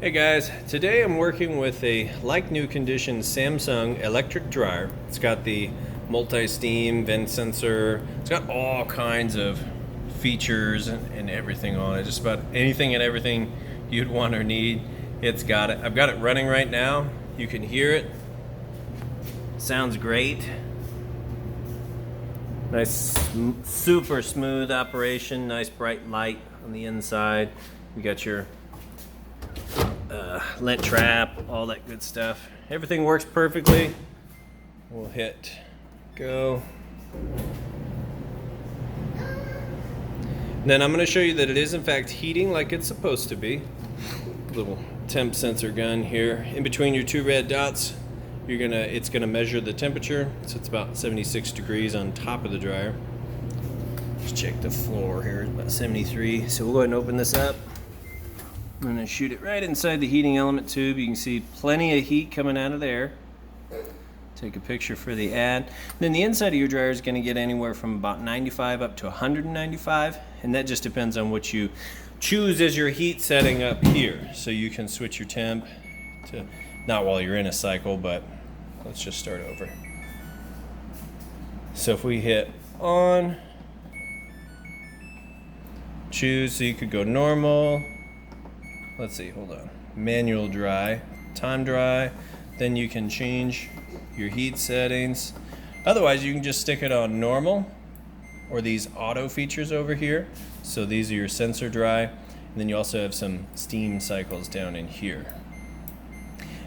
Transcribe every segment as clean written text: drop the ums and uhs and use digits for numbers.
Hey guys, today I'm working with a like new condition Samsung electric dryer. It's got the multi-steam vent sensor. It's got all kinds of features and everything on it. Just about anything and everything you'd want or need, it's got it. I've got it running right now. You can hear it. Sounds great. Nice, super smooth operation. Nice bright light on the inside. You got your lint trap, all that good stuff. Everything works perfectly. We'll hit go. Then I'm going to show you that it is in fact heating like it's supposed to be. Little temp sensor gun here. In between your two red dots, it's gonna measure the temperature. So it's about 76 degrees on top of the dryer. Let's check the floor here. It's about 73. So we'll go ahead and open this up. I'm going to shoot it right inside the heating element tube. You can see plenty of heat coming out of there. Take a picture for the ad. Then the inside of your dryer is going to get anywhere from about 95 up to 195, and that just depends on what you choose as your heat setting up here. So you can switch your temp to, not while you're in a cycle, but let's just start over. So if we hit on, choose, so you could go normal. Let's see, hold on. Manual dry, time dry. Then you can change your heat settings. Otherwise, you can just stick it on normal or these auto features over here. So these are your sensor dry. And then you also have some steam cycles down in here.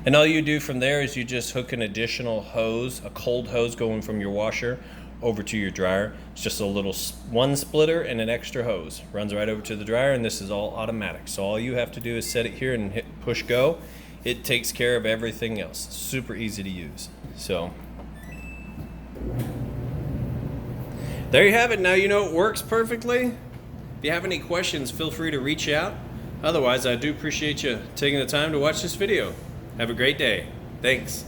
And all you do from there is you just hook an additional hose, a cold hose going from your washer over to your dryer. It's just a little one splitter and an extra hose. Runs right over to the dryer, and this is all automatic. So all you have to do is set it here and hit push go. It takes care of everything else. Super easy to use. So there you have it. Now you know it works perfectly. If you have any questions, feel free to reach out. Otherwise, I do appreciate you taking the time to watch this video. Have a great day. Thanks.